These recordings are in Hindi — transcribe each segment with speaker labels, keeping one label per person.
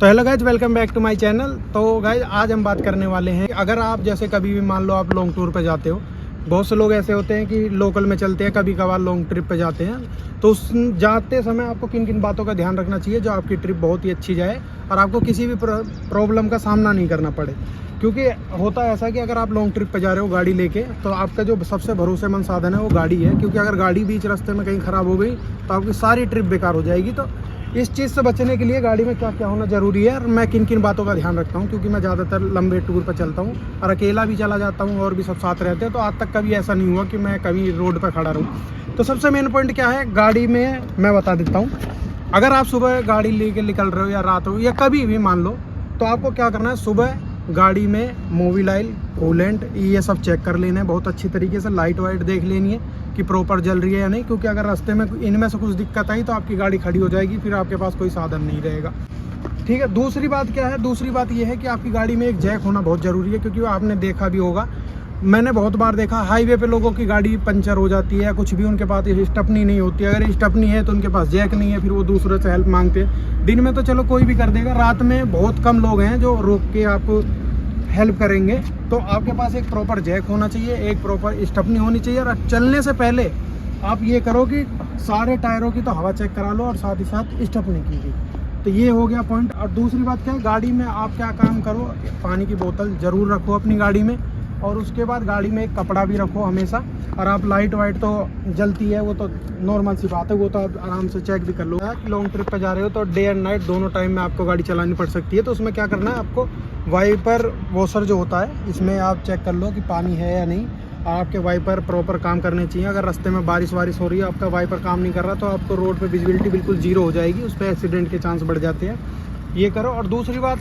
Speaker 1: तो hello guys, welcome back to my channel. तो गाइज आज हम बात करने वाले हैं, अगर आप जैसे कभी भी मान लो आप लॉन्ग टूर पे जाते हो, बहुत से लोग ऐसे होते हैं कि लोकल में चलते हैं, कभी कभार लॉन्ग ट्रिप पे जाते हैं, तो उस जाते समय आपको किन किन बातों का ध्यान रखना चाहिए जो आपकी ट्रिप बहुत ही अच्छी जाए और आपको किसी भी प्रॉब्लम का सामना नहीं करना पड़े। क्योंकि होता है ऐसा कि अगर आप लॉन्ग ट्रिप पे जा रहे हो गाड़ी लेके, तो आपका जो सबसे भरोसेमंद साधन है वो गाड़ी है। क्योंकि अगर गाड़ी बीच रास्ते में कहीं ख़राब हो गई तो आपकी सारी ट्रिप बेकार हो जाएगी। तो इस चीज़ से बचने के लिए गाड़ी में क्या क्या होना ज़रूरी है और मैं किन किन बातों का ध्यान रखता हूँ, क्योंकि मैं ज़्यादातर लंबे टूर पर चलता हूँ और अकेला भी चला जाता हूँ और भी सब साथ रहते हैं। तो आज तक कभी ऐसा नहीं हुआ कि मैं कभी रोड पर खड़ा रहूँ। तो सबसे मेन पॉइंट क्या है गाड़ी में, मैं बता देता हूँ। अगर आप सुबह गाड़ी लेके निकल रहे हो या रात हो या कभी भी मान लो, तो आपको क्या करना है, सुबह गाड़ी में मोबिल ऑयल, कूलेंट, ये सब चेक कर लेना है बहुत अच्छी तरीके से। लाइट वाइट देख लेनी है कि प्रॉपर जल रही है या नहीं, क्योंकि अगर रास्ते में इनमें से कुछ दिक्कत आई तो आपकी गाड़ी खड़ी हो जाएगी, फिर आपके पास कोई साधन नहीं रहेगा। ठीक है। दूसरी बात क्या है, दूसरी बात ये है कि आपकी गाड़ी में एक जैक होना बहुत ज़रूरी है। क्योंकि आपने देखा भी होगा, मैंने बहुत बार देखा हाईवे पे लोगों की गाड़ी पंचर हो जाती है या कुछ भी, उनके पास स्टपनी नहीं होती। अगर स्टपनी है तो उनके पास जैक नहीं है, फिर वो दूसरे से हेल्प मांगते हैं। दिन में तो चलो कोई भी कर देगा, रात में बहुत कम लोग हैं जो रोक के आपको हेल्प करेंगे। तो आपके पास एक प्रॉपर जैक होना चाहिए, एक प्रॉपर स्टपनी होनी चाहिए। और चलने से पहले आप ये करो कि सारे टायरों की तो हवा चेक करा लो और साथ ही साथ स्टपनी की भी। तो ये हो गया पॉइंट। और दूसरी बात क्या है, गाड़ी में आप क्या काम करो, पानी की बोतल ज़रूर रखो अपनी गाड़ी में। और उसके बाद गाड़ी में एक कपड़ा भी रखो हमेशा। और आप लाइट वाइट तो जलती है, वो तो नॉर्मल सी बात है, वो तो आप आराम से चेक भी कर लो। लॉन्ग ट्रिप पे जा रहे हो तो डे एंड नाइट दोनों टाइम में आपको गाड़ी चलानी पड़ सकती है। तो उसमें क्या करना है, आपको वाइपर वॉशर जो होता है, इसमें आप चेक कर लो कि पानी है या नहीं। आपके वाइपर प्रॉपर काम करने चाहिए। अगर रास्ते में बारिश वारिश हो रही है, आपका वाइपर काम नहीं कर रहा, तो आपको रोड पे विजिबिलिटी बिल्कुल जीरो हो जाएगी, उस पर एक्सीडेंट के चांस बढ़ जाते हैं। ये करो। और दूसरी बात,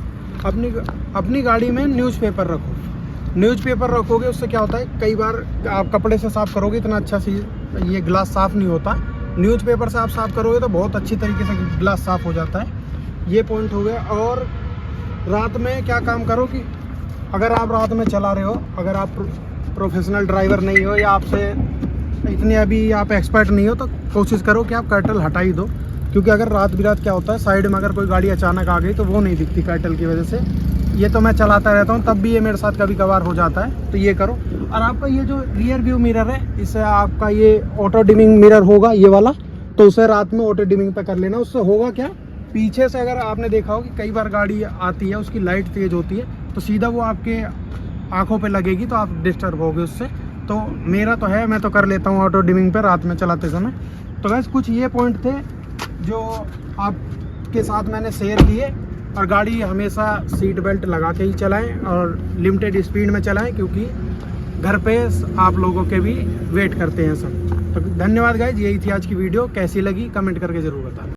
Speaker 1: अपनी गाड़ी में न्यूज़पेपर रखो। न्यूज़पेपर रखोगे उससे क्या होता है, कई बार आप कपड़े से साफ़ करोगे इतना अच्छा सी ये ग्लास साफ़ नहीं होता। न्यूज़पेपर से आप साफ़ करोगे तो बहुत अच्छी तरीके से ग्लास साफ़ हो जाता है। ये पॉइंट हो गया। और रात में क्या काम करो कि अगर आप रात में चला रहे हो, अगर आप प्रोफेशनल ड्राइवर नहीं हो या आपसे इतने अभी आप एक्सपर्ट नहीं हो, तो कोशिश करो कि आप कर्टल हटा ही दो। क्योंकि अगर रात बिरात क्या होता है, साइड में अगर कोई गाड़ी अचानक आ गई तो वो नहीं दिखती कर्टल की वजह से। ये तो मैं चलाता रहता हूँ, तब भी ये मेरे साथ कभी कभार हो जाता है। तो ये करो। और आपका ये जो रियर व्यू मिरर है, इससे आपका ये ऑटो डिमिंग मिरर होगा ये वाला, तो उसे रात में ऑटो डिमिंग पे कर लेना। उससे होगा क्या, पीछे से अगर आपने देखा हो कि कई बार गाड़ी आती है, उसकी लाइट तेज़ होती है, तो सीधा वो आपके आँखों पे लगेगी, तो आप डिस्टर्ब होगे उससे। तो मेरा तो है, मैं तो कर लेता हूँ ऑटो डिमिंग पे रात में चलाते समय। तो बस कुछ ये पॉइंट थे जो आपके साथ मैंने शेयर किए। और गाड़ी हमेशा सीट बेल्ट लगा के ही चलाएं और लिमिटेड स्पीड में चलाएं, क्योंकि घर पे आप लोगों के भी वेट करते हैं सब। तो धन्यवाद गाइज, यही थी आज की वीडियो। कैसी लगी कमेंट करके ज़रूर बताएं।